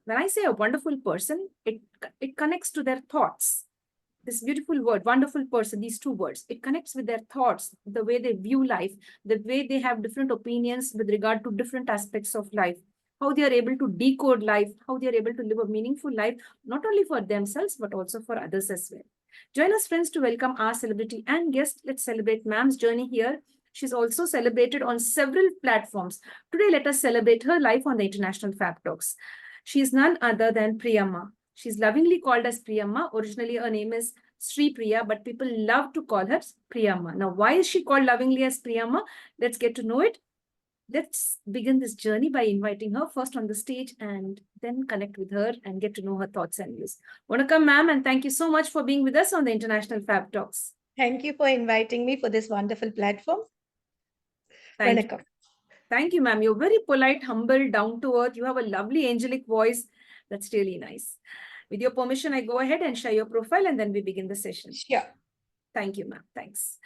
When I say a wonderful person, it connects to their thoughts. This beautiful word, wonderful person, these two words, it connects with their thoughts, the way they view life, the way they have different opinions with regard to different aspects of life, how they are able to decode life, how they are able to live a meaningful life, not only for themselves, but also for others as well. Join us, friends, to welcome our celebrity and guest. Let's celebrate ma'am's journey here. She's also celebrated on several platforms. Today, let us celebrate her life on the International Fabtalks. She is none other than Priyamma. She's lovingly called as Priyamma. Originally, her name is Sri Priya, but people love to call her Priyamma. Now, why is she called lovingly as Priyamma? Let's get to know it. Let's begin this journey by inviting her first on the stage and then connect with her and get to know her thoughts and views. Vanakkam, ma'am, and thank you so much for being with us on the International Fab Talks. Thank you for inviting me for this wonderful platform. Thank you. Thank you, ma'am. You're very polite, humble, down to earth. You have a lovely angelic voice. That's really nice. With your permission, I go ahead and share your profile and then we begin the session. Sure. Thank you, ma'am. Thanks.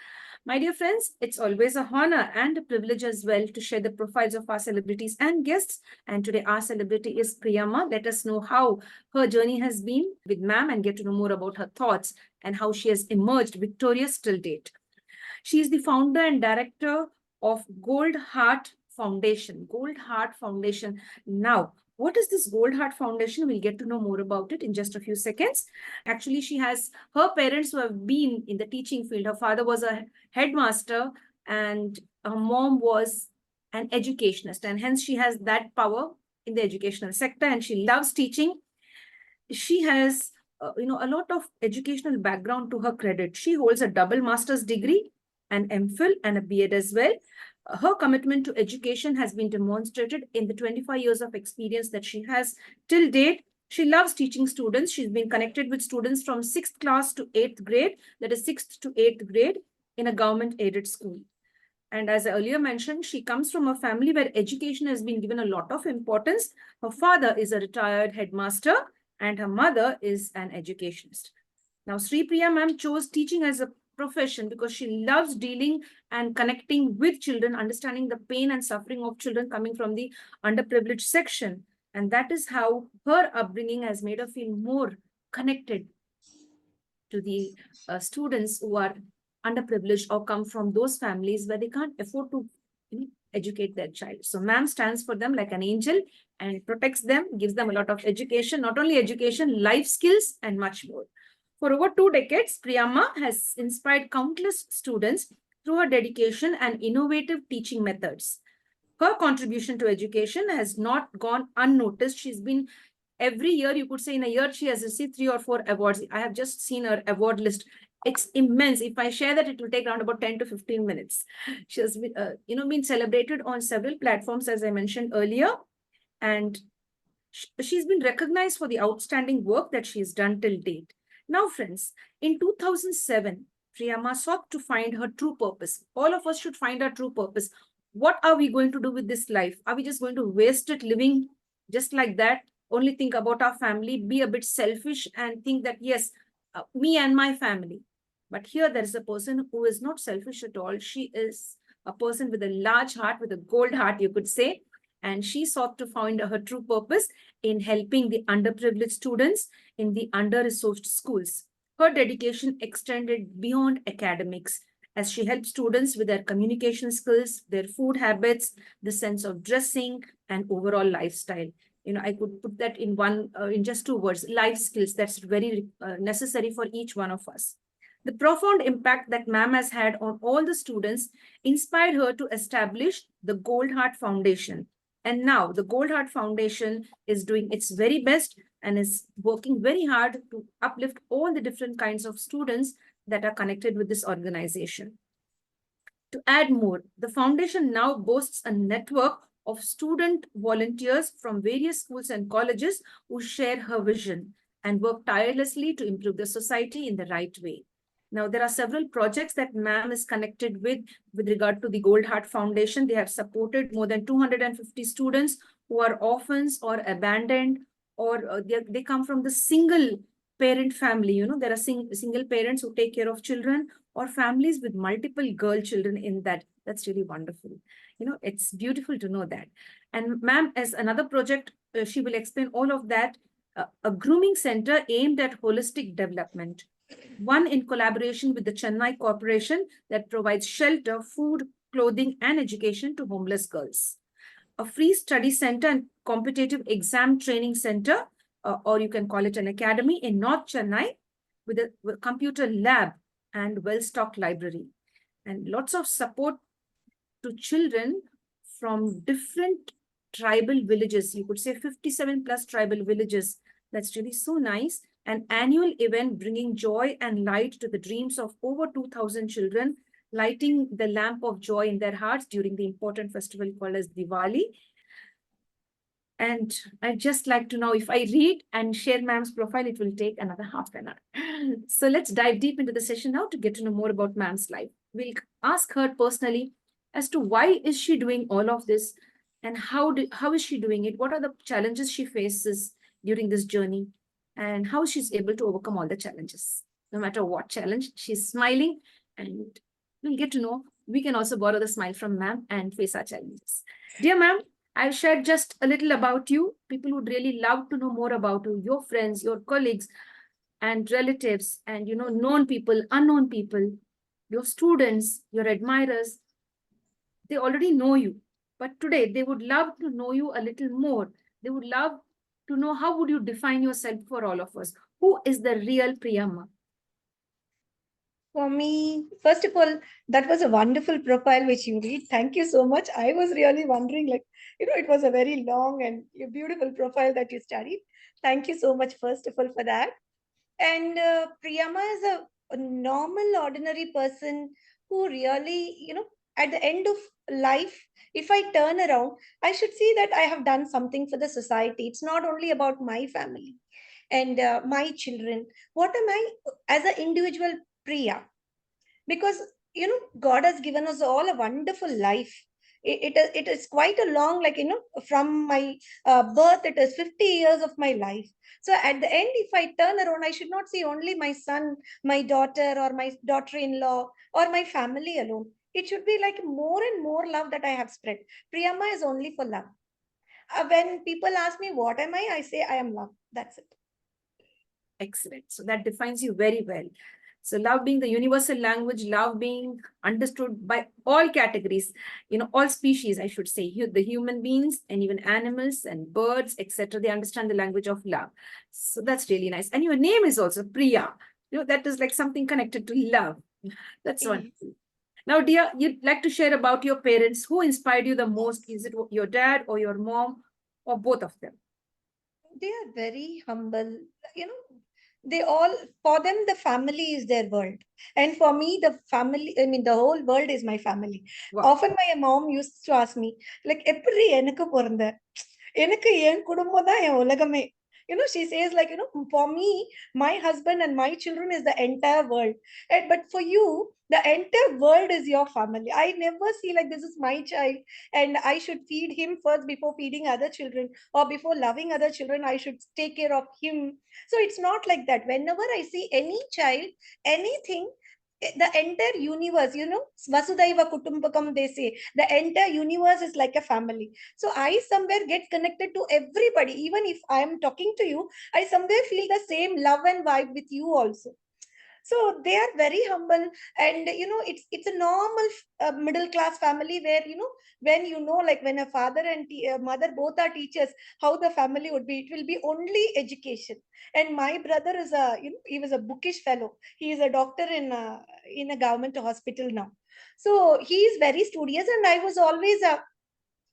My dear friends, it's always a honor and a privilege as well to share the profiles of our celebrities and guests. And today our celebrity is Priyamma. Let us know how her journey has been with ma'am and get to know more about her thoughts and how she has emerged victorious till date. She is the founder and director of Gold Heart Foundation. Gold Heart Foundation. Now, what is this Gold Heart Foundation? We'll get to know more about it in just a few seconds. Actually, she has her parents who have been in the teaching field. Her father was a headmaster and her mom was an educationist. And hence she has that power in the educational sector and she loves teaching. She has a lot of educational background to her credit. She holds a double master's degree, an MPhil and a B.Ed as well. Her commitment to education has been demonstrated in the 25 years of experience that she has till date. She loves teaching students. She's been connected with students from 6th class to 8th grade, that is 6th to 8th grade in a government-aided school. And as I earlier mentioned, she comes from a family where education has been given a lot of importance. Her father is a retired headmaster and her mother is an educationist. Now, Sri Priya ma'am chose teaching as a profession because she loves dealing and connecting with children, understanding the pain and suffering of children coming from the underprivileged section. And that is how her upbringing has made her feel more connected to the students who are underprivileged or come from those families where they can't afford to educate their child. So ma'am stands for them like an angel and protects them, gives them a lot of education, not only education, life skills, and much more. For over 2 decades, Priyamma has inspired countless students through her dedication and innovative teaching methods. Her contribution to education has not gone unnoticed. She's been, every year, you could say in a year, she has received 3 or 4 awards. I have just seen her award list. It's immense. If I share that, it will take around about 10 to 15 minutes. She has been, been celebrated on several platforms, as I mentioned earlier. And she's been recognized for the outstanding work that she's done till date. Now, friends, in 2007, Priyamma sought to find her true purpose. All of us should find our true purpose. What are we going to do with this life? Are we just going to waste it living just like that? Only think about our family, be a bit selfish and think that, yes, me and my family. But here there is a person who is not selfish at all. She is a person with a large heart, with a gold heart, you could say. And she sought to find her true purpose in helping the underprivileged students in the under-resourced schools. Her dedication extended beyond academics as she helped students with their communication skills, their food habits, the sense of dressing, and overall lifestyle. I could put that in just 2 words, life skills. That's very necessary for each one of us. The profound impact that ma'am has had on all the students inspired her to establish the Gold Heart Foundation. And now the Gold Heart Foundation is doing its very best and is working very hard to uplift all the different kinds of students that are connected with this organization. To add more, the foundation now boasts a network of student volunteers from various schools and colleges who share her vision and work tirelessly to improve the society in the right way. Now, there are several projects that ma'am is connected with regard to the Gold Heart Foundation. They have supported more than 250 students who are orphans or abandoned, or they come from the single parent family. There are single parents who take care of children, or families with multiple girl children in that. That's really wonderful. It's beautiful to know that. And ma'am has another project she will explain all of that. A grooming center aimed at holistic development. One in collaboration with the Chennai Corporation that provides shelter, food, clothing, and education to homeless girls. A free study center and competitive exam training center, or you can call it an academy in North Chennai, with a computer lab and well-stocked library. And lots of support to children from different tribal villages. You could say 57 plus tribal villages. That's really so nice. An annual event bringing joy and light to the dreams of over 2,000 children, lighting the lamp of joy in their hearts during the important festival called as Diwali. And I'd just like to know, if I read and share ma'am's profile, it will take another half an hour. So let's dive deep into the session now to get to know more about ma'am's life. We'll ask her personally as to why is she doing all of this, and how is she doing it? What are the challenges she faces during this journey, and how she's able to overcome all the challenges. No matter what challenge, she's smiling, and we'll get to know. We can also borrow the smile from ma'am and face our challenges. Dear ma'am, I've shared just a little about you. People would really love to know more about you, your friends, your colleagues, and relatives, and known people, unknown people, your students, your admirers. They already know you, but today they would love to know you a little more. They would love to know, how would you define yourself for all of us? Who is the real Priyamma? For me, first of all, that was a wonderful profile which you read. Thank you so much. I was really wondering, it was a very long and beautiful profile that you studied. Thank you so much, first of all, for that. And Priyamma is a normal, ordinary person who really, at the end of life, if I turn around, I should see that I have done something for the society. It's not only about my family and my children. What am I as an individual Priya? Because God has given us all a wonderful life. It is quite a long, from my birth, it is 50 years of my life. So at the end, if I turn around, I should not see only my son, my daughter, or my daughter-in-law, or my family alone. It should be like more and more love that I have spread. Priyamma is only for love. When people ask me what am I say I am love. That's it. Excellent. So that defines you very well. So love being the universal language, love being understood by all categories, all species, I should say, the human beings and even animals and birds, etc. They understand the language of love. So that's really nice. And your name is also Priya. That is like something connected to love. That's wonderful. Now, dear, you'd like to share about your parents. Who inspired you the most? Is it your dad or your mom or both of them? They are very humble. You know, they all, for them, the family is their world. And for me, the family, I mean, the whole world is my family. Wow. Often my mom used to ask me, like, "Eppadi enakku poranda? Enakku en kudumbam da en ulagame." She says, like, for me, my husband and my children is the entire world. But for you, the entire world is your family. I never see like this is my child and I should feed him first before feeding other children, or before loving other children, I should take care of him. So it's not like that. Whenever I see any child, anything, the entire universe, Vasudhaiva Kutumbakam, they say, the entire universe is like a family. So I somewhere get connected to everybody. Even if I am talking to you, I somewhere feel the same love and vibe with you also. So they are very humble, and it's a normal middle class family where like when a father and mother both are teachers, how the family would be. It will be only education. And my brother is he was a bookish fellow. He is a doctor in a government hospital now. So he is very studious, and I was always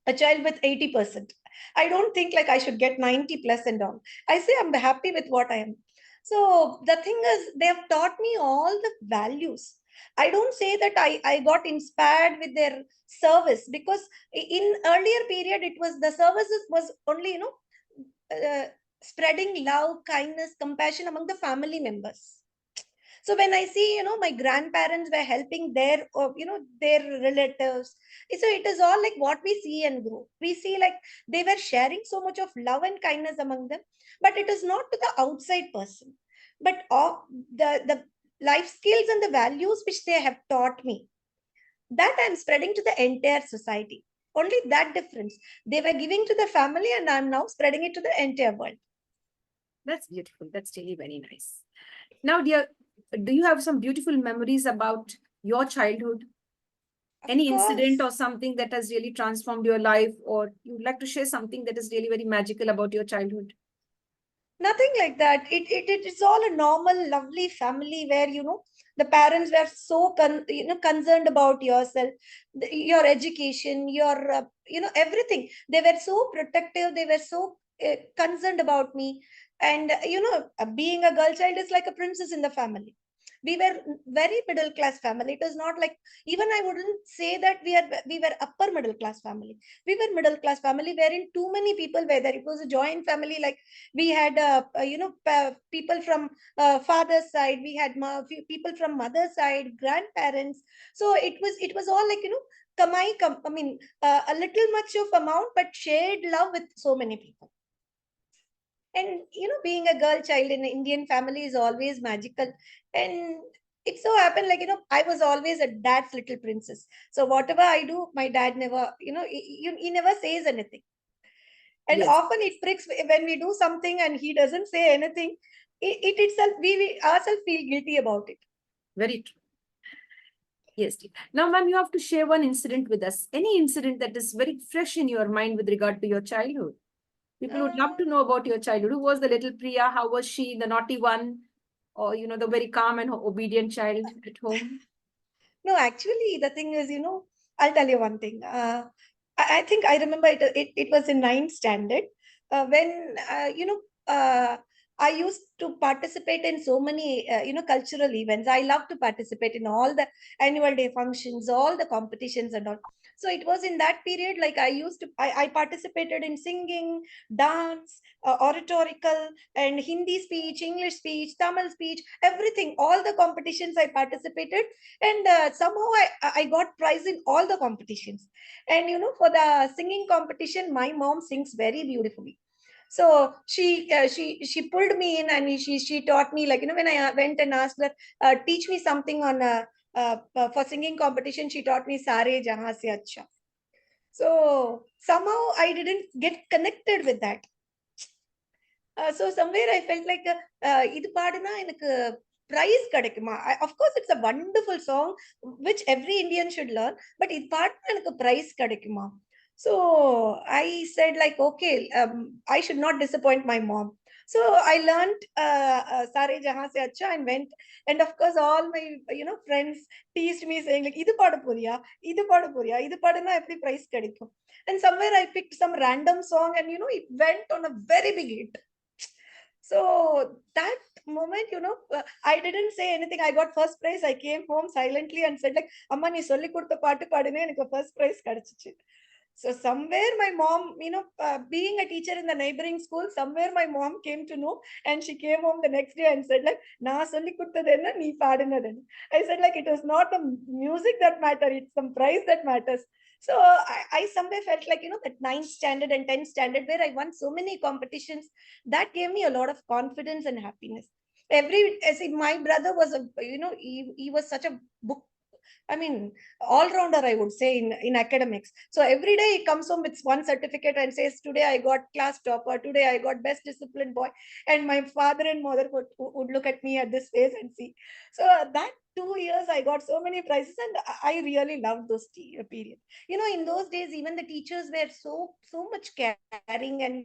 a child with 80%. I don't think like I should get 90 plus and all. I say I'm happy with what I am. So the thing is, they have taught me all the values. I don't say that I got inspired with their service, because in earlier period, it was the services was only, spreading love, kindness, compassion among the family members. So when I see, my grandparents were helping their, their relatives. So it is all like what we see and grow. We see like they were sharing so much of love and kindness among them, but it is not to the outside person, but of the life skills and the values which they have taught me, that I'm spreading to the entire society. Only that difference. They were giving to the family, and I'm now spreading it to the entire world. That's beautiful. That's really very nice. Now, dear, do you have some beautiful memories about your childhood? Of Any incident course. or something that has really transformed your life, or you'd like to share something that is really very magical about your childhood? Nothing like that. It's all a normal, lovely family where, the parents were so concerned about yourself, your education, your everything. They were so protective. They were so concerned about me. And being a girl child is like a princess in the family. We were very middle class family. It was not like, even I wouldn't say that we were upper middle class family. We were middle class family wherein too many people were there. It was a joint family. Like, we had people from father's side, we had few people from mother's side, grandparents. So it was all like, I mean, a little much of amount, but shared love with so many people. And being a girl child in an Indian family is always magical. And it so happened, like, I was always a dad's little princess. So whatever I do, my dad never, he never says anything. And Yes, often it pricks when we do something and he doesn't say anything. It itself, we ourselves feel guilty about it. very true. Yes, dear. Now, ma'am, you have to share one incident with us. Any incident that is very fresh in your mind with regard to your childhood? People would love to Uh, know about your childhood. Who was the little Priya? How was she, the naughty one? Or, the very calm and obedient child at home? no, actually, the thing is, I'll tell you one thing. I think I remember it was in ninth standard when, I used to participate in so many, cultural events. I love to participate in all the annual day functions, all the competitions and all. So it was in that period, like, I participated in singing, dance, oratorical, and Hindi speech, English speech, Tamil speech, everything, all the competitions I participated. And somehow I got prize in all the competitions. And for the singing competition, my mom sings very beautifully. So she pulled me in, and she taught me, like, when I went and asked her, teach me something on for singing competition, she taught me Sare Jahan Se Acha. So somehow I didn't get connected with that. So somewhere I felt like, இது பாடுனா எனக்கு prize கிடைக்குமா? Of course, it's a wonderful song which every Indian should learn, but இது பாடுனா எனக்கு prize கிடைக்குமா? So I said, like, okay, I should not disappoint my mom. So I learned Sare Jahan Se Acha and went. And of course, all my friends teased me, saying, like, இது பாட போறியா, இது பாட போறியா, இது பாடுனா எப்படி prize கிடைக்கும்? And somewhere I picked some random song, and it went on a very big hit. So that moment, I didn't say anything. I got first prize. I came home silently and said, like, Amma, நீ சொல்லி கொடுத்த பாட்டு பாடுனே எனக்கு first prize கிடைச்சிச்சு. So somewhere my mom, being a teacher in the neighboring school, somewhere my mom came to know, and she came home the next day and said, like, நான் சொல்லி கொடுத்தது என்ன, நீ பாடுனது என்ன. I said, like, it was not the music that mattered, it's some prize that matters. So I somewhere felt like, that ninth standard and 10th standard, where I won so many competitions, that gave me a lot of confidence and happiness. I see, my brother was he was such a book, I mean, all rounder, I would say, in academics. So every day he comes home with one certificate and says, today I got class topper, today I got best disciplined boy. And my father and mother would look at me at this face and see. So that 2 years, I got so many prizes, and I really loved those period. In those days, even the teachers were so much caring, and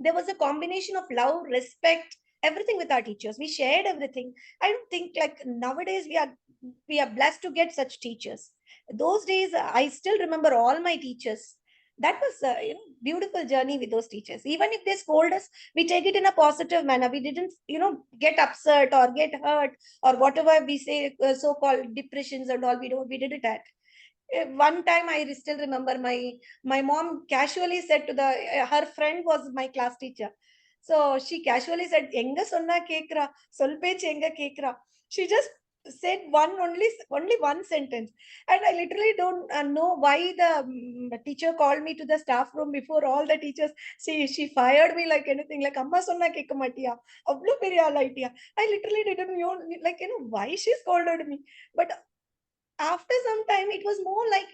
there was a combination of love, respect, everything with our teachers. We shared everything. I don't think, like, nowadays we are blessed to get such teachers. Those days, I still remember all my teachers. That was a beautiful journey with those teachers. Even if they scold us, we take it in a positive manner. We didn't get upset or get hurt, or whatever we say, so-called depressions and all. We did it at one time. I still remember, my mom casually said to the her friend was my class teacher. So she casually said, enga sonna kekra, sol pech enga kekra. She just said only one sentence. And I literally don't know why the teacher called me to the staff room before all the teachers. She fired me like anything, like, amma sonna kekka matiya, avlo periya alaitiya. I literally didn't know, like, why she scolded me. But after some time, it was more like,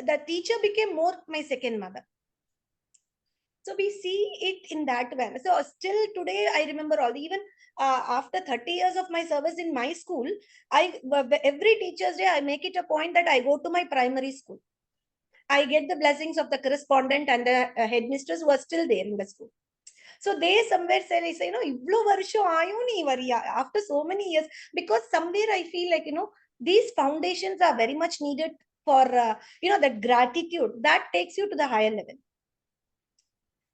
the teacher became more my second mother. So we see it in that way. So still today, I remember all, even after 30 years of my service in my school, every Teacher's Day, I make it a point that I go to my primary school. I get the blessings of the correspondent and the headmistress who are still there in the school. So they somewhere say, after so many years, because somewhere I feel like, these foundations are very much needed for, that gratitude that takes you to the higher level.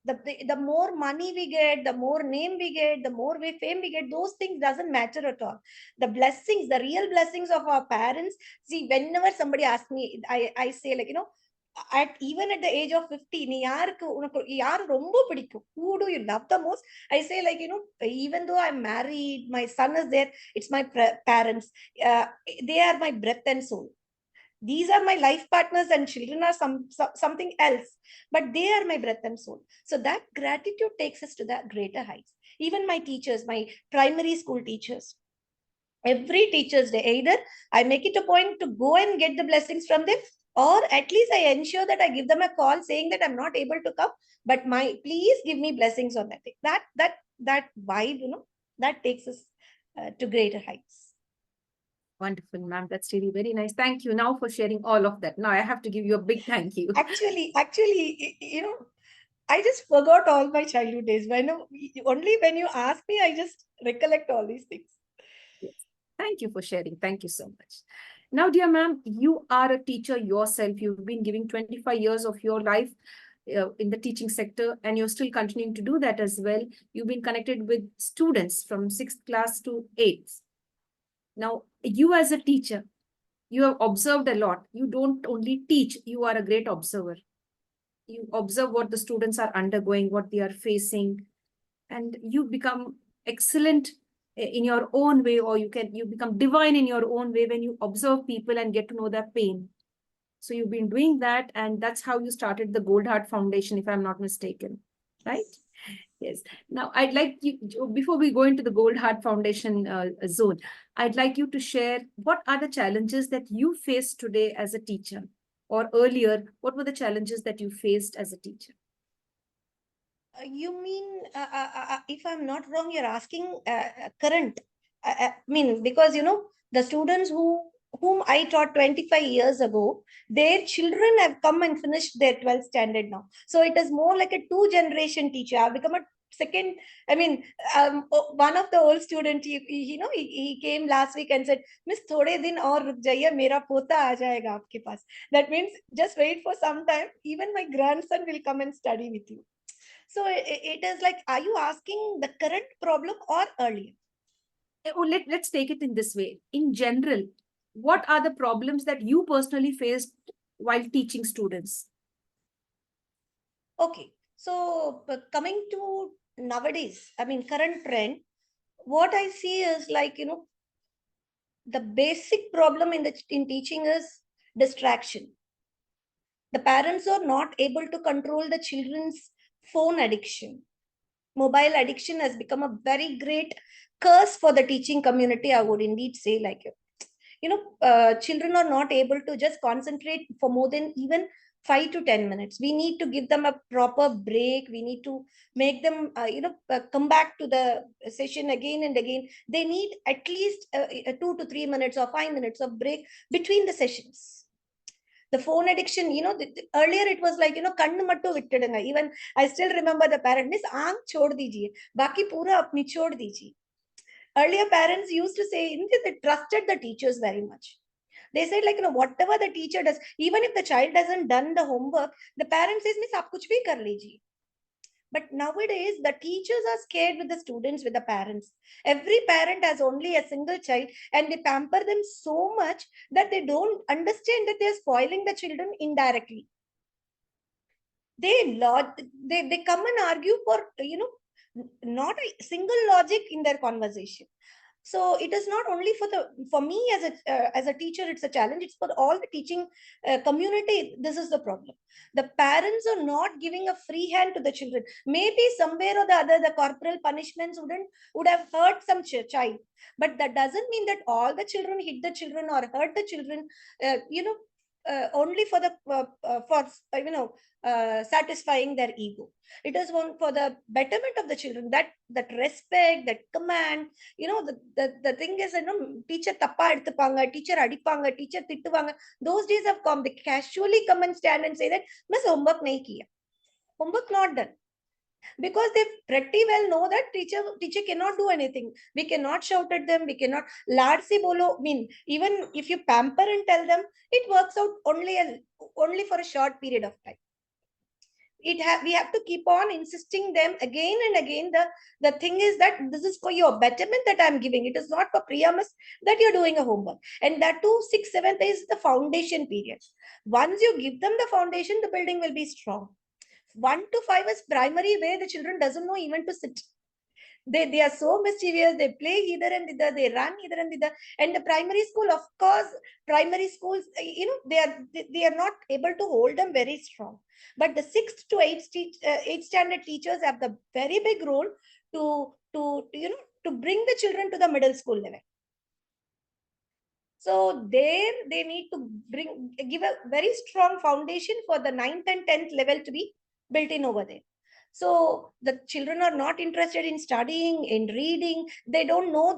The more money we get, the more name we get, the more fame we get, those things doesn't matter at all. The blessings, the real blessings of our parents. See, whenever somebody asks me, I say like, even at the age of 50, who do you love the most? I say like, even though I'm married, my son is there, it's my parents. They are my breath and soul. These are my life partners, and children are something else, but they are my breath and soul. So that gratitude takes us to the greater heights. Even my teachers, my primary school teachers, every Teacher's Day, either I make it a point to go and get the blessings from them, or at least I ensure that I give them a call saying that I'm not able to come, but please give me blessings on that day. That vibe, that takes us to greater heights. Wonderful, ma'am. That's really very nice. Thank you now for sharing all of that. Now I have to give you a big thank you. Actually, I just forgot all my childhood days. Only when you ask me, I just recollect all these things. Yes. Thank you for sharing. Thank you so much. Now, dear ma'am, you are a teacher yourself. You've been giving 25 years of your life in the teaching sector, and you're still continuing to do that as well. You've been connected with students from 6th class to 8th. Now, you as a teacher, you have observed a lot. You don't only teach, you are a great observer. You observe what the students are undergoing, what they are facing, and you become excellent in your own way, or you become divine in your own way when you observe people and get to know their pain. So you've been doing that, and that's how you started the Gold Heart Foundation, if I'm not mistaken, right? Yes. Now, I'd like you, before we go into the Gold Heart Foundation zone, I'd like you to share what are the challenges that you face today as a teacher, or earlier, what were the challenges that you faced as a teacher? You mean, if I'm not wrong, you're asking current. Because, the students whom I taught 25 years ago, their children have come and finished their 12th standard now. So it is more like a two-generation teacher. I've become a second, one of the old student, he came last week and said, Miss, thode din aur ruk jaiye, mera pota aa jayega aapke paas. That means just wait for some time. Even my grandson will come and study with you. So it is like, are you asking the current problem or earlier? Oh, let's take it in this way. In general, what are the problems that you personally faced while teaching students? Okay. So coming to nowadays, current trend, what I see is like, the basic problem in teaching is distraction. The parents are not able to control the children's phone addiction. Mobile addiction has become a very great curse for the teaching community, I would indeed say. Like, children are not able to just concentrate for more than even 5 to 10 minutes. We need to give them a proper break. We need to make them, come back to the session again and again. They need at least 2 to 3 minutes or 5 minutes of break between the sessions. The phone addiction, earlier it was like, kannu mattu vittidunga. Even I still remember the parent, Miss, aankh chhod dijiye, baki pura apni chhod dijiye. Earlier parents used to say, they trusted the teachers very much. They said like, whatever the teacher does, even if the child hasn't done the homework, the parent says, Miss, aap kuch bhi kar lijiye. But nowadays, the teachers are scared with the students, with the parents. Every parent has only a single child, and they pamper them so much that they don't understand that they're spoiling the children indirectly. They come and argue for, not a single logic in their conversation. So it is not only for me as a teacher, it's a challenge. It's for all the teaching community. This is the problem. The parents are not giving a free hand to the children. Maybe somewhere or the other, the corporal punishments would have hurt some child, but that doesn't mean that all the children hit the children or hurt the children. only for the satisfying their ego. It is one for the betterment of the children, that respect, that command. The thing is, teacher tappa edutupanga, teacher adipanga, teacher tittuvanga. Those days have come. They casually come and stand and say that miss homework nahi kiya, homework not done, because they pretty well know that teacher cannot do anything. We cannot shout at them, we cannot laad se bolo. Mean, even if you pamper and tell them, it works out only for a short period of time. We have to keep on insisting them again and again. The thing is that this is for your betterment that I'm giving. It is not for Priyammas that you're doing a homework. And that too, 6th, 7th is the foundation period. Once you give them the foundation, the building will be strong. 1 to 5 is primary, where the children doesn't know even to sit. They are so mischievous. They play either and either, they run either and either. And the primary school, of course, primary schools, they are not able to hold them very strong. But the 6th to 8th standard teachers have the very big role to bring the children to the middle school level. So there they need to give a very strong foundation for the 9th and 10th level to be built in over there. So the children are not interested in studying, in reading. They don't know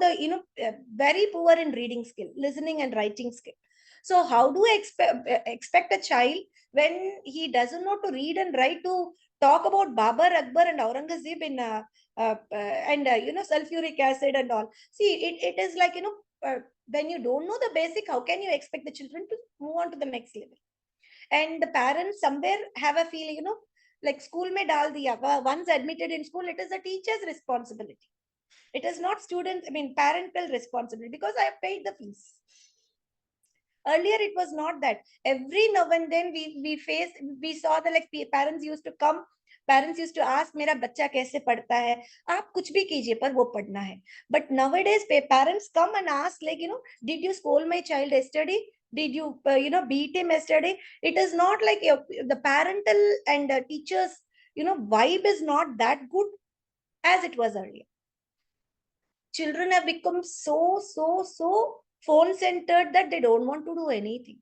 very poor in reading skill, listening and writing skill. So how do I expect a child, when he doesn't know to read and write, to talk about Babar, Akbar and Aurangzeb in sulfuric acid and all? See, it is like, when you don't know the basic, how can you expect the children to move on to the next level? And the parents somewhere have a feeling, like school mein dal diya, once admitted in school, it is the teacher's responsibility. It is not parental responsibility, because I have paid the fees. Earlier, it was not that. Every now and then we saw the parents used to come. Parents used to ask, मेरा बच्चा कैसे पढ़ता है? आप कुछ भी कीजिए, पर वो पढ़ना है. But nowadays, parents come and ask, did you scold my child yesterday? Did you, beat him yesterday? It is not like the parental and teachers, vibe is not that good as it was earlier. Children have become so phone centered that they don't want to do anything.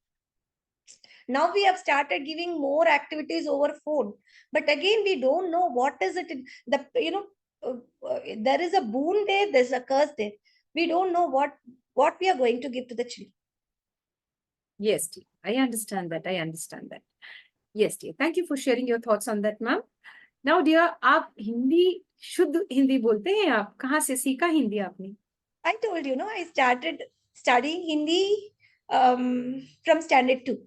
Now we have started giving more activities over phone, but again we don't know what is it. There is a boon there, there's a curse there. We don't know what we are going to give to the children. Yes, dear. I understand that. Yes, dear. Thank you for sharing your thoughts on that, ma'am. Now, dear, आप हिंदी शुद्ध हिंदी बोलते हैं आप? कहाँ से सीखा हिंदी आपने? I told you, I started studying Hindi from standard 2.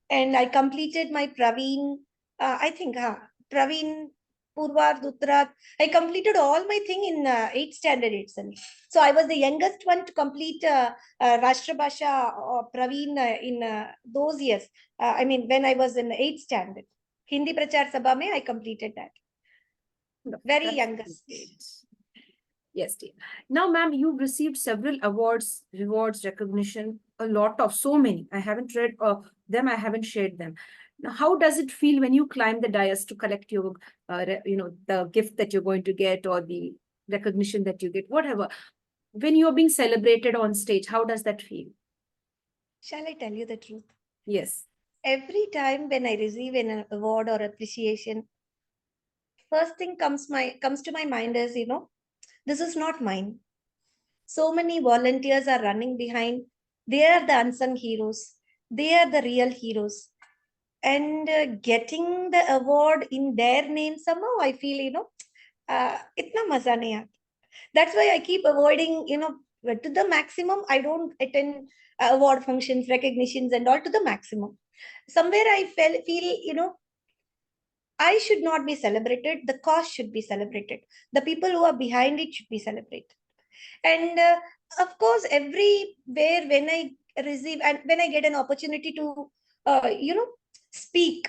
And I completed my Praveen, Praveen, Purva, Dutrat. I completed all my thing in 8th standard itself. So I was the youngest one to complete Rashtrabhasha or Praveen in those years. When I was in 8th standard. Hindi Prachar Sabha mein, I completed that. Very youngest. Great. Yes, dear. Now, ma'am, you've received several awards, rewards, recognition, a lot of, so many. I haven't read them, I haven't shared them. Now, how does it feel when you climb the dais to collect your, the gift that you're going to get, or the recognition that you get, whatever? When you're being celebrated on stage, how does that feel? Shall I tell you the truth? Yes. Every time when I receive an award or appreciation, first thing comes to my mind is, this is not mine. So many volunteers are running behind. They are the unsung heroes. They are the real heroes. And getting the award in their name, somehow I feel, itna maza nahi aata. That's why I keep avoiding, to the maximum. I don't attend award functions, recognitions and all to the maximum. Somewhere I feel, I should not be celebrated. The cause should be celebrated. The people who are behind it should be celebrated. And of course, everywhere when I receive and when I get an opportunity to, speak,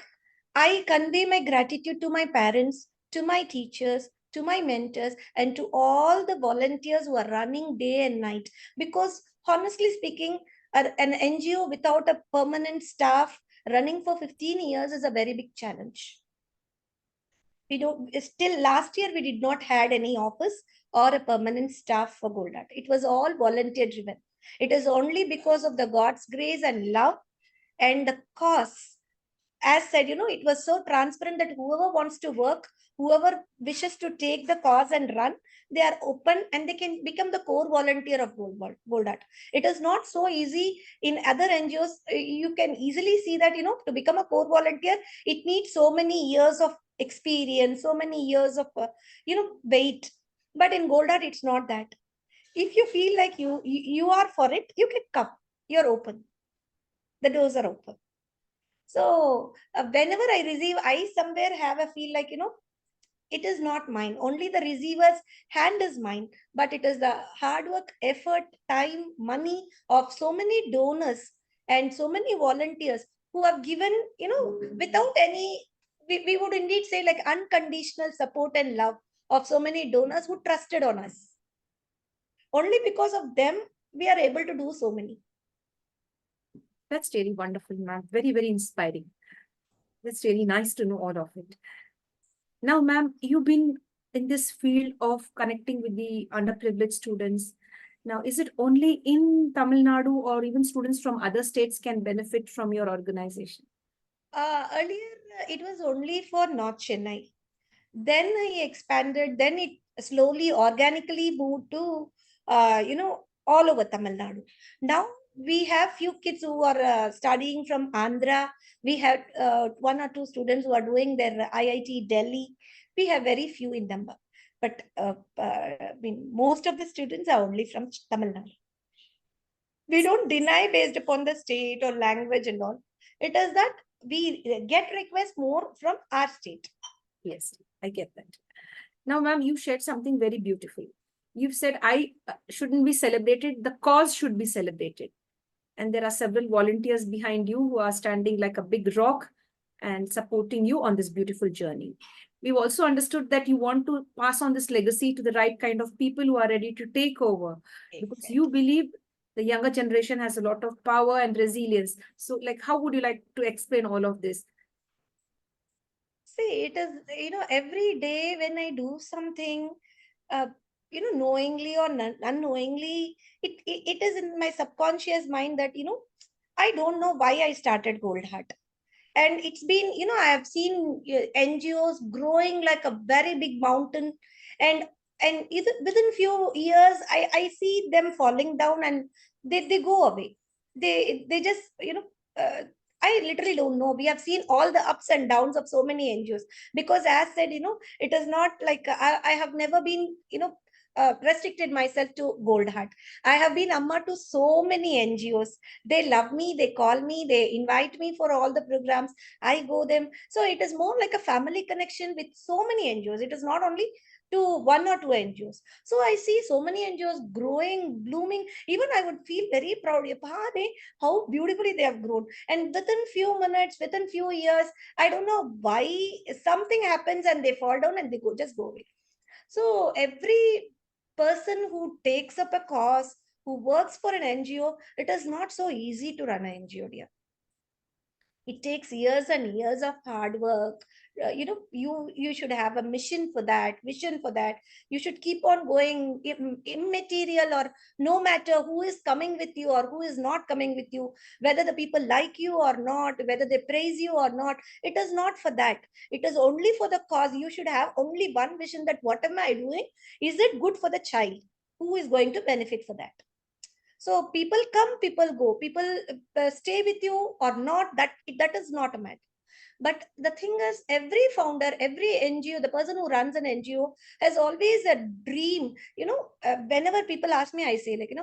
I convey my gratitude to my parents, to my teachers, to my mentors, and to all the volunteers who are running day and night. Because honestly speaking, an NGO without a permanent staff running for 15 years is a very big challenge. Still last year we did not had any office or a permanent staff for Goldat. It was all volunteer driven. It is only because of the God's grace and love And the costs, as said, it was so transparent that whoever wants to work, whoever wishes to take the cause and run, they are open and they can become the core volunteer of Gold Art. It is not so easy in other NGOs. You can easily see that, to become a core volunteer, it needs so many years of experience, so many years of, wait. But in Gold Art, it's not that. If you feel like you are for it, you can come. You're open. The doors are open. So whenever I receive, I somewhere have a feel like, it is not mine. Only the receiver's hand is mine, but it is the hard work, effort, time, money of so many donors and so many volunteers who have given, without any, we would indeed say like unconditional support and love of so many donors who trusted on us. Only because of them, we are able to do so many. That's really wonderful, ma'am. Very, very inspiring. That's really nice to know all of it. Now, ma'am, you've been in this field of connecting with the underprivileged students. Now, is it only in Tamil Nadu or even students from other states can benefit from your organization? Earlier, it was only for North Chennai. Then I expanded, then it slowly, organically moved to, all over Tamil Nadu. Now we have few kids who are studying from Andhra. We have one or two students who are doing their IIT Delhi. We have very few in number. But I mean, most of the students are only from Tamil Nadu. We don't deny based upon the state or language and all. It is that we get requests more from our state. Yes, I get that. Now, ma'am, you shared something very beautiful. You've said I shouldn't be celebrated, the cause should be celebrated. And there are several volunteers behind you who are standing like a big rock and supporting you on this beautiful journey. We've also understood that you want to pass on this legacy to the right kind of people who are ready to take over, because you believe the younger generation has a lot of power and resilience. So, like, how would you like to explain all of this? See, it is, every day when I do something, uh, knowingly or unknowingly, it is in my subconscious mind that, I don't know why I started Gold Heart. And it's been, I have seen NGOs growing like a very big mountain. And either within few years, I see them falling down and they go away. They just, uh, I literally don't know. We have seen all the ups and downs of so many NGOs. Because as said, it is not like I have never been, restricted myself to Gold Heart. I have been Amma to so many NGOs. They love me, they call me, they invite me for all the programs. I go them. So it is more like a family connection with so many NGOs. It is not only to one or two NGOs. So I see so many NGOs growing, blooming. Even I would feel very proud. How beautifully they have grown. And within few minutes, within few years, I don't know why something happens and they fall down and they just go away. So every person who takes up a cause, who works for an NGO, it is not so easy to run an NGO, dear. It takes years and years of hard work. You should have a mission for that, vision for that. You should keep on going, immaterial, or no matter who is coming with you or who is not coming with you, whether the people like you or not, whether they praise you or not. It is not for that. It is only for the cause. You should have only one vision, that what am I doing, is it good for the child, who is going to benefit for that. So people come, people go, people stay with you or not, that is not a matter. But the thing is, every founder, every NGO, the person who runs an NGO has always a dream. Whenever people ask me, I say, like,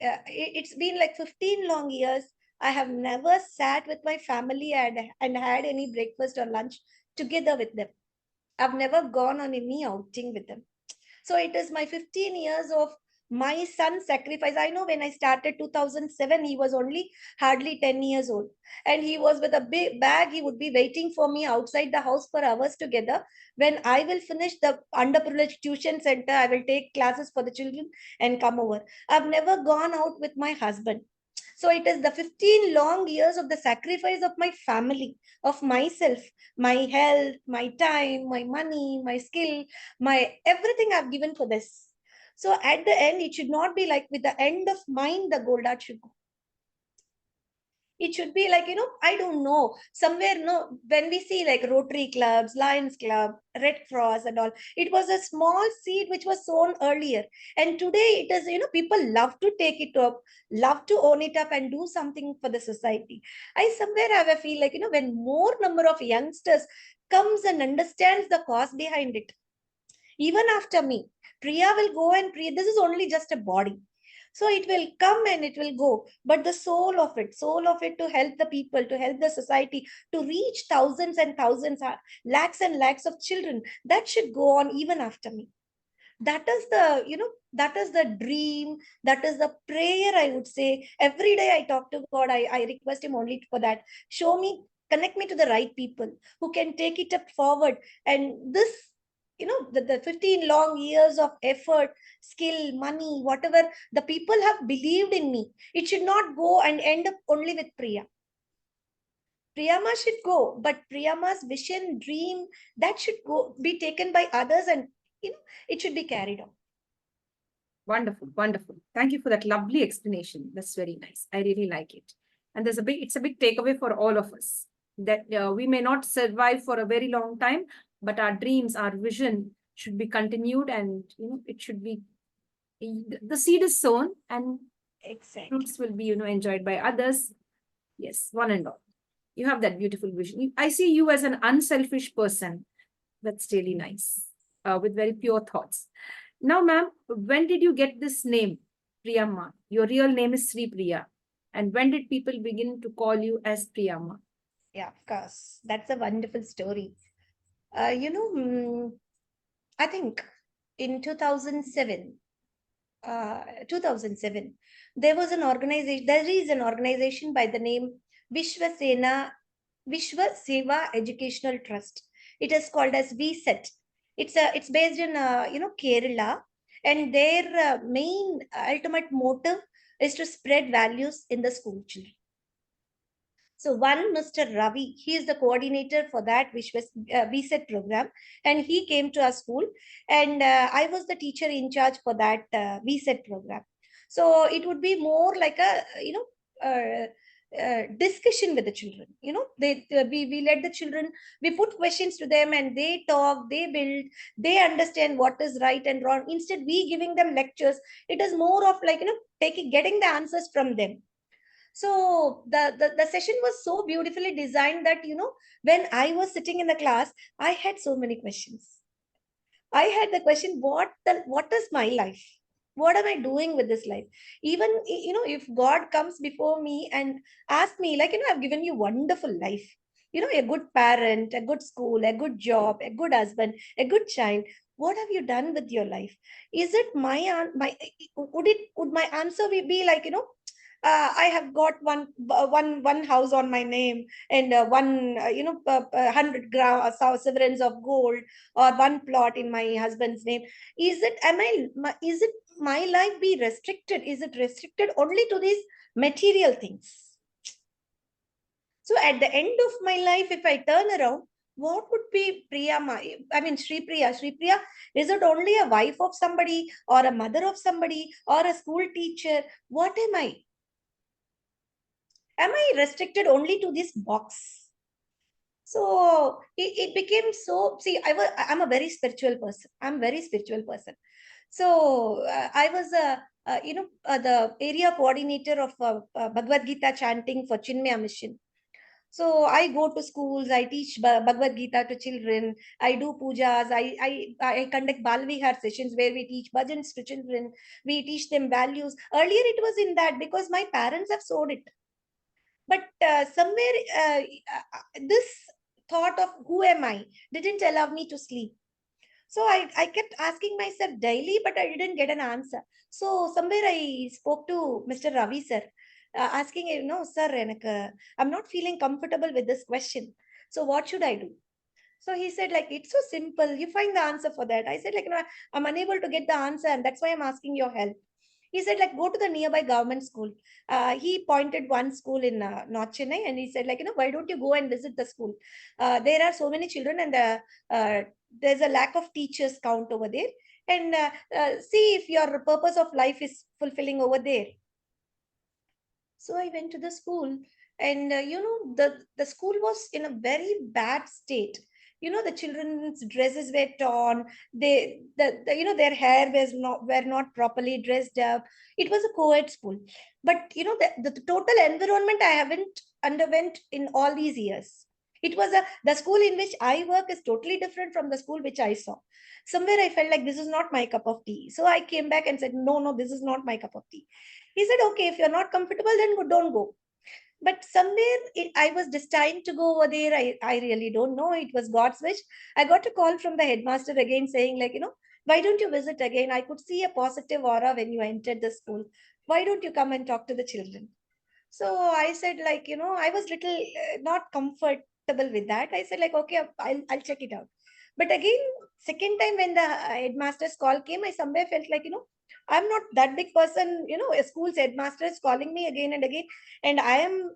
it's been like 15 long years. I have never sat with my family and had any breakfast or lunch together with them. I've never gone on any outing with them. So it is my 15 years of my son's sacrifice. I know when I started 2007, he was only hardly 10 years old. And he was with a big bag. He would be waiting for me outside the house for hours together. When I will finish the underprivileged tuition center, I will take classes for the children and come over. I've never gone out with my husband. So it is the 15 long years of the sacrifice of my family, of myself, my health, my time, my money, my skill, my everything I've given for this. So at the end, it should not be like with the end of mine, the Gold Art should go. It should be like, I don't know, somewhere, no, when we see like Rotary clubs, Lions Club, Red Cross and all, it was a small seed which was sown earlier. And today it is, people love to take it up, love to own it up and do something for the society. I somewhere have a feel like, when more number of youngsters comes and understands the cause behind it, even after me, Priya will go and Priya, this is only just a body. So it will come and it will go. But the soul of it to help the people, to help the society, to reach thousands and thousands, lakhs and lakhs of children, that should go on even after me. That is the, that is the dream. That is the prayer, I would say. Every day I talk to God, I request him only for that. Show me, connect me to the right people who can take it up forward. And this, the 15 long years of effort, skill, money, whatever the people have believed in me, it should not go and end up only with Priya. Priyamma should go, but Priyamma's vision, dream, that should go be taken by others, and it should be carried on. Wonderful, wonderful. Thank you for that lovely explanation. That's very nice. I really like it. And it's a big takeaway for all of us that we may not survive for a very long time, but our dreams, our vision should be continued, and it should be, the seed is sown and Exactly. fruits will be enjoyed by others. Yes, one and all. You have that beautiful vision. I see you as an unselfish person. That's really nice, with very pure thoughts. Now, ma'am, when did you get this name, Priyamma? Your real name is Sri Priya. And when did people begin to call you as Priyamma? Yeah, of course. That's a wonderful story. I think in 2007, 2007, there was an organization, there is an organization by the name Vishwa Vishwa Seva Educational Trust. It is called as VSET. It's based in Kerala, and their main ultimate motive is to spread values in the school children. So one Mr. Ravi, he is the coordinator for that which was VSET program, and he came to our school, and I was the teacher in charge for that VSET program. So it would be more like a discussion with the children. We let the children, we put questions to them, and they talk, they build, they understand what is right and wrong. Instead, we giving them lectures. It is more of like getting the answers from them. So the session was so beautifully designed that when I was sitting in the class, I had so many questions. I had the question, what is my life? What am I doing with this life? Even if God comes before me and asks me, like, I've given you wonderful life, a good parent, a good school, a good job, a good husband, a good child. What have you done with your life? Is it my would my answer be like, I have got one house on my name, and one 100 sovereigns of gold, or one plot in my husband's name. Is it my life be restricted? Is it restricted only to these material things? So at the end of my life, if I turn around, what would be Priyamma? I mean, Sri Priya. Sri Priya, is it only a wife of somebody, or a mother of somebody, or a school teacher? What am I? Am I restricted only to this box? So it became so, see, I'm a very spiritual person. I'm very spiritual person. So I was the area coordinator of Bhagavad Gita chanting for Chinmaya Mission. So I go to schools, I teach Bhagavad Gita to children, I do pujas, I conduct Balvihar sessions where we teach bhajans to children, we teach them values. Earlier it was in that because my parents have sold it. But somewhere this thought of who am I didn't allow me to sleep. So I kept asking myself daily, but I didn't get an answer. So somewhere I spoke to Mr. Ravi sir, asking, sir, I'm not feeling comfortable with this question. So what should I do? So he said, like, it's so simple. You find the answer for that. I said, like, I'm unable to get the answer, and that's why I'm asking your help. He said, like, go to the nearby government school. He pointed one school in North Chennai, and he said, like, why don't you go and visit the school? There are so many children, and there's a lack of teachers count over there. And see if your purpose of life is fulfilling over there. So I went to the school, And the school was in a very bad state. The children's dresses were torn. Their hair were not properly dressed up. It was a co-ed school, but the total environment I haven't underwent in all these years. It was the school in which I work is totally different from the school which I saw. Somewhere I felt like this is not my cup of tea, so I came back and said, no, no, this is not my cup of tea. He said, okay, if you're not comfortable, then don't go. But somewhere I was destined to go over there. I really don't know. It was God's wish. I got a call from the headmaster again saying, like, why don't you visit again? I could see a positive aura when you entered the school. Why don't you come and talk to the children? So I said, like, I was little not comfortable with that. I said, like, okay, I'll check it out. But again, second time when the headmaster's call came, I somewhere felt like, I'm not that big person. A school's headmaster is calling me again and again, and I am,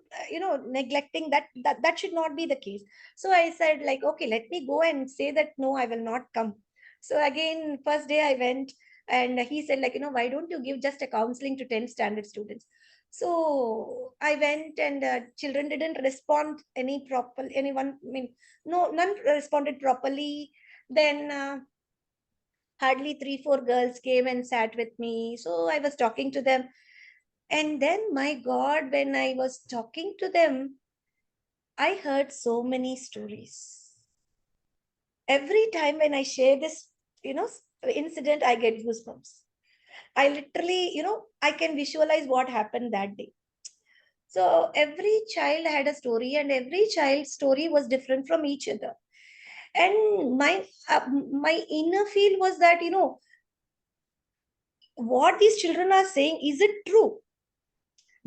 neglecting that. That should not be the case. So I said, like, okay, let me go and say that no, I will not come. So again, first day I went, and he said, like, why don't you give just a counseling to 10 standard students? So I went, and children didn't respond anyone, I mean, no, none responded properly. Then hardly 3, 4 girls came and sat with me. So I was talking to them. And then, my God, when I was talking to them, I heard so many stories. Every time when I share this, incident, I get goosebumps. I literally, I can visualize what happened that day. So every child had a story, and every child's story was different from each other. And my inner feel was that, what these children are saying, is it true?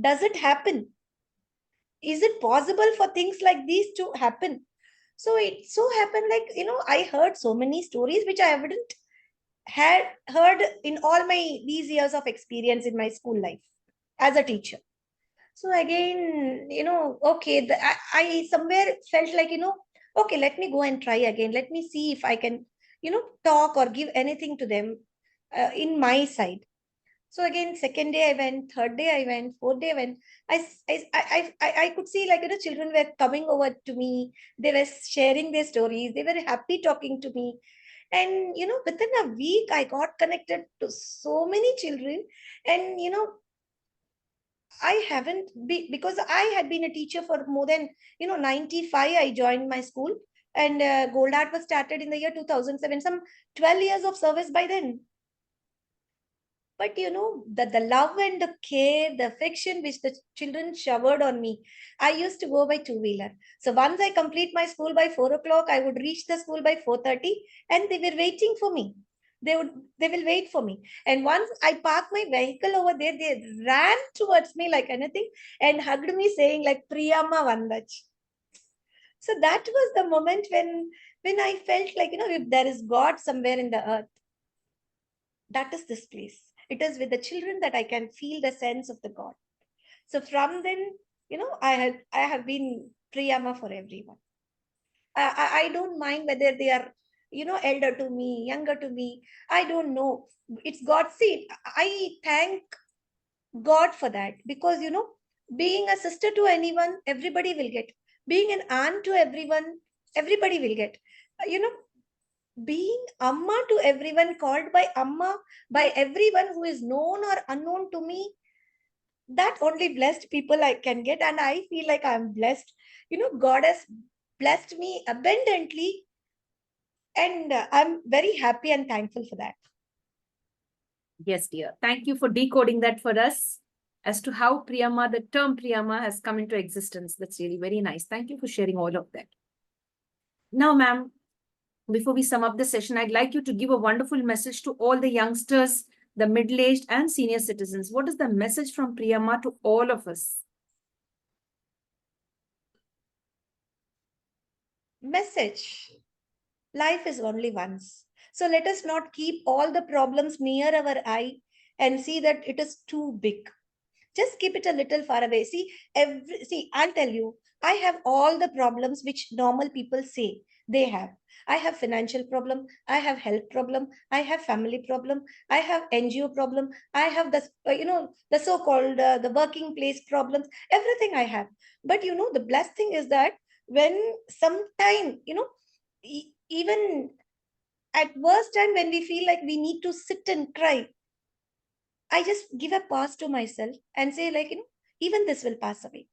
Does it happen? Is it possible for things like these to happen? So it so happened, like, I heard so many stories which I haven't had heard in all my these years of experience in my school life as a teacher. So again, okay, I somewhere felt like, okay, let me go and try again. Let me see if I can, talk or give anything to them in my side. So again, second day I went, third day I went, fourth day I went. I could see, like, children were coming over to me. They were sharing their stories. They were happy talking to me. And, within a week, I got connected to so many children. And, I haven't be because I had been a teacher for more than 95. I joined my school, and Gold Art was started in the year 2007. Some 12 years of service by then. But the love and the care, the affection which the children showered on me. I used to go by two-wheeler. So once I complete my school by 4 o'clock, I would reach the school by 4:30, and they were waiting for me. They will wait for me. And once I park my vehicle over there, they ran towards me like anything and hugged me, saying, like, Priyamma Vandach. So that was the moment when I felt like, if there is God somewhere in the earth, that is this place. It is with the children that I can feel the sense of the God. So from then, I have been Priyama for everyone. I don't mind whether they are, elder to me, younger to me. I don't know. It's God's seed. I thank God for that, because, being a sister to anyone, everybody will get. Being an aunt to everyone, everybody will get. Being Amma to everyone, called by Amma by everyone who is known or unknown to me, that only blessed people I can get. And I feel like I'm blessed. God has blessed me abundantly, and I'm very happy and thankful for that. Yes, dear. Thank you for decoding that for us as to how Priyamma, the term Priyamma, has come into existence. That's really very nice. Thank you for sharing all of that. Now, ma'am, before we sum up the session, I'd like you to give a wonderful message to all the youngsters, the middle-aged and senior citizens. What is the message from Priyamma to all of us? Message: life is only once. So let us not keep all the problems near our eye and see that it is too big. Just keep it a little far away. See, I'll tell you, I have all the problems which normal people say. they have. I have financial problem, I have health problem, I have family problem, I have NGO problem, I have the the so-called the working place problems, everything I have. But the blessed thing is that when sometime even at worst time when we feel like we need to sit and cry, I just give a pause to myself and say, like, even this will pass away.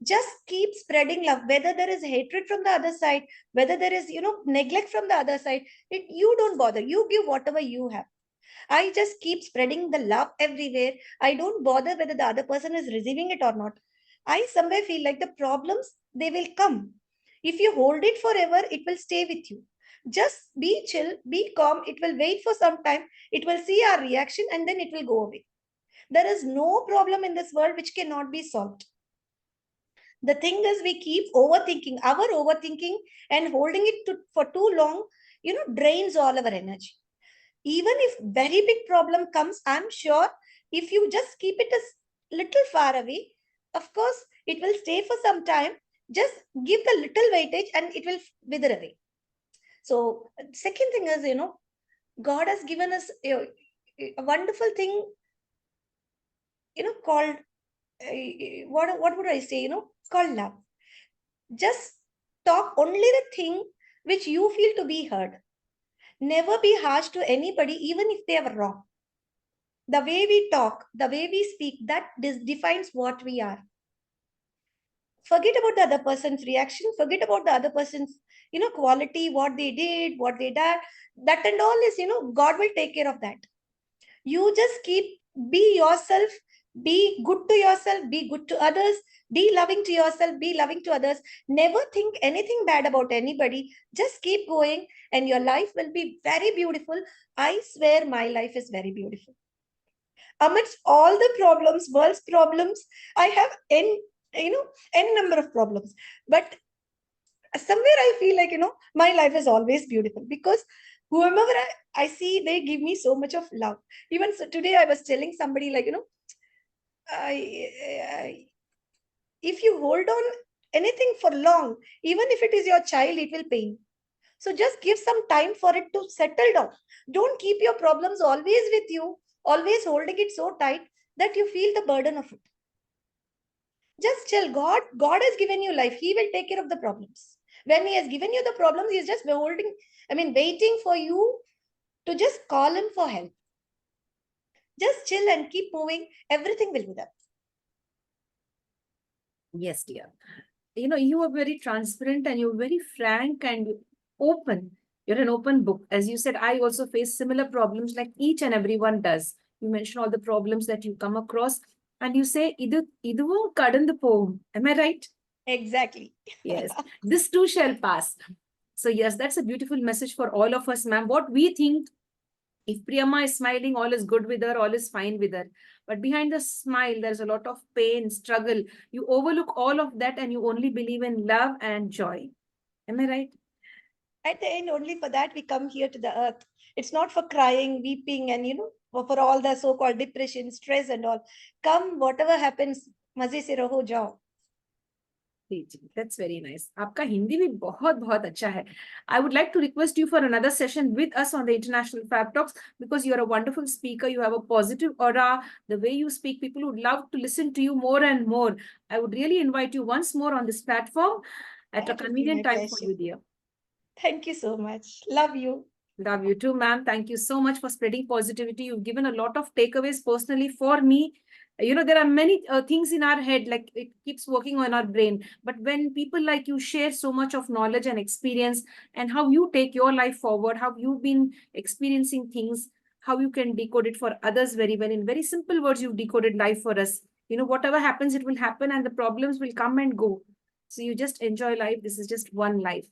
Just keep spreading love, whether there is hatred from the other side, whether there is neglect from the other side. You don't bother, you give whatever you have. I just keep spreading the love everywhere. I don't bother whether the other person is receiving it or not. I somewhere feel like the problems, they will come. If you hold it forever, it will stay with you. Just be chill, be calm. It will wait for some time. It will see our reaction and then it will go away. There is no problem in this world which cannot be solved. The thing is, we keep overthinking. Our overthinking and holding it for too long, drains all our energy. Even if very big problem comes, I'm sure if you just keep it a little far away, of course, it will stay for some time. Just give the little weightage and it will wither away. So, second thing is, God has given us a wonderful thing, called what would I say? Called love. Just talk only the thing which you feel to be heard. Never be harsh to anybody, even if they are wrong. The way we talk, the way we speak, that defines what we are. Forget about the other person's reaction. Forget about the other person's, quality, what they did, what they did. That and all is, God will take care of that. You just be yourself, be good to yourself, be good to others, be loving to yourself, be loving to others. Never think anything bad about anybody. Just keep going and your life will be very beautiful. I swear my life is very beautiful. Amidst all the problems, world's problems, I have n number of problems. But somewhere I feel like, my life is always beautiful because whoever I see, they give me so much of love. Even so today I was telling somebody, like, I, if you hold on anything for long, even if it is your child, it will pain. So just give some time for it to settle down. Don't keep your problems always with you, always holding it so tight that you feel the burden of it. Just chill. God has given you life. He will take care of the problems. When he has given you the problems, he is just waiting for you to just call him for help. Just chill and keep moving. Everything will be there. Yes, dear. You are very transparent and you're very frank and open. You're an open book. As you said, I also face similar problems like each and everyone does. You mention all the problems that you come across and you say, iduvo kadundu povum. Am I right? Exactly. Yes. This too shall pass. So yes, that's a beautiful message for all of us, ma'am. What we think, if Priyamma is smiling, all is good with her, all is fine with her. But behind the smile, there's a lot of pain, struggle. You overlook all of that and you only believe in love and joy. Am I right? At the end, only for that we come here to the earth. It's not for crying, weeping, and for all the so-called depression, stress, and all. Come, whatever happens, मजे से रहो जाओ. That's very nice. आपका हिंदी भी बहुत बहुत अच्छा है. I would like to request you for another session with us on the International Fab Talks because you're a wonderful speaker. You have a positive aura. The way you speak, people would love to listen to you more and more. I would really invite you once more on this platform at a convenient time for you, dear. Thank you so much. Love you. Love you too, ma'am. Thank you so much for spreading positivity. You've given a lot of takeaways personally for me. There are many things in our head, like it keeps working on our brain. But when people like you share so much of knowledge and experience and how you take your life forward, how you've been experiencing things, how you can decode it for others very well. In very simple words, you've decoded life for us. Whatever happens, it will happen and the problems will come and go. So you just enjoy life. This is just one life.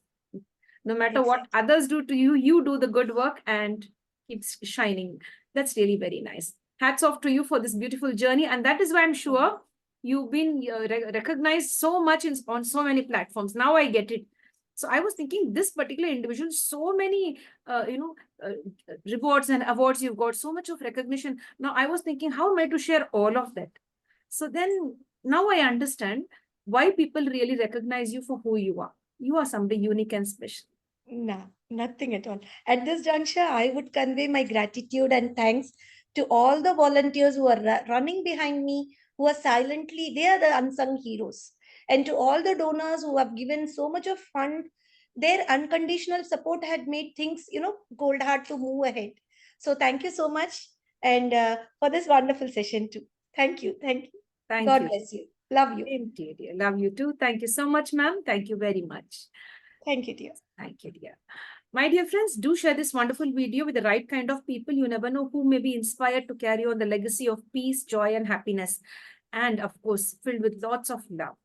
No matter what others do to you, you do the good work and keeps shining. That's really very nice. Hats off to you for this beautiful journey. And that is why I'm sure you've been recognized so much on so many platforms. Now I get it. So I was thinking this particular individual, so many, rewards and awards you've got, so much of recognition. Now I was thinking, how am I to share all of that? So then now I understand why people really recognize you for who you are. You are somebody unique and special. Nah, nothing at all. At this juncture, I would convey my gratitude and thanks to all the volunteers who are running behind me, who are silently, they are the unsung heroes. And to all the donors who have given so much of fund, their unconditional support had made things, cold hard to move ahead. So thank you so much. And for this wonderful session too. Thank you. Thank you. Thank God you. bless you. Love you. Same to you, dear. Love you too. Thank you so much, ma'am. Thank you very much. Thank you, dear. Thank you, dear. My dear friends, do share this wonderful video with the right kind of people. You never know who may be inspired to carry on the legacy of peace, joy, and happiness. And of course, filled with lots of love.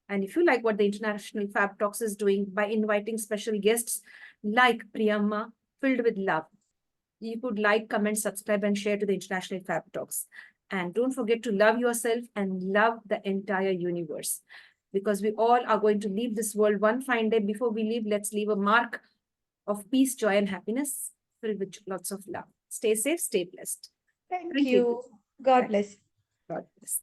And if you like what the International Fab Talks is doing by inviting special guests like Priyamma, filled with love, you could like, comment, subscribe, and share to the International Fab Talks. And don't forget to love yourself and love the entire universe. Because we all are going to leave this world one fine day. Before we leave, let's leave a mark of peace, joy, and happiness filled with lots of love. Stay safe, stay blessed. Thank Thank you. God bless. God bless.